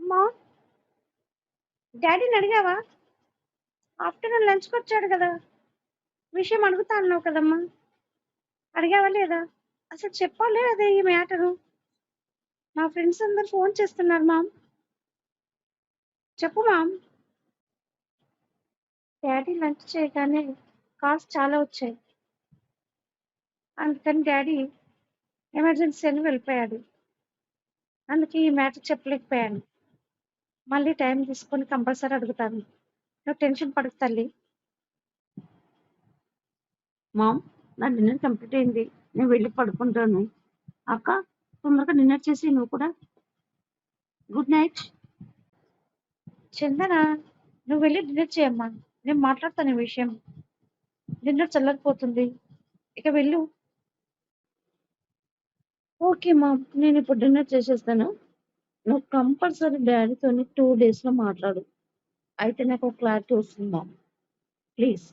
అమ్మా డాడీని అడిగావా? ఆఫ్టర్నూన్ లంచ్కి వచ్చాడు కదా, విషయం అడుగుతా అన్నావు కదమ్మా, అడిగావా లేదా? అసలు చెప్పాలి అదే ఈ మ్యాటరు. మా ఫ్రెండ్స్ అందరు ఫోన్ చేస్తున్నారు మామ్. చెప్పు మామ్. డాడీ లంచ్ చేయగానే కాల్స్ చాలా వచ్చాయి, అందుకని డాడీ ఎమర్జెన్సీ అని వెళ్ళిపోయాడు. అందుకే ఈ మ్యాటర్ చెప్పలేకపోయాను. మళ్ళీ టైం తీసుకొని కంపల్సరీ అడుగుతాను. నువ్వు టెన్షన్ పడకు తల్లి. మామ్, నా డిన్నర్ కంప్లీట్ అయింది, నేను వెళ్ళి పడుకుంటాను. అక్క, తొందరగా డిన్నర్ చేసి నువ్వు కూడా. Good night. చందన, నువ్వు వెళ్ళి డిన్నర్ చేయమ్మా, నేను మాట్లాడతాను ఈ విషయం. డిన్నర్ చల్లరిపోతుంది, ఇక వెళ్ళు. ఓకే మామ్, నేను ఇప్పుడు డిన్నర్ చేసేస్తాను. నువ్వు కంపల్సరీ డాడీతో 2 days లో మాట్లాడు, అయితే నాకు క్లారిటీ వస్తుంది మామ్, ప్లీజ్.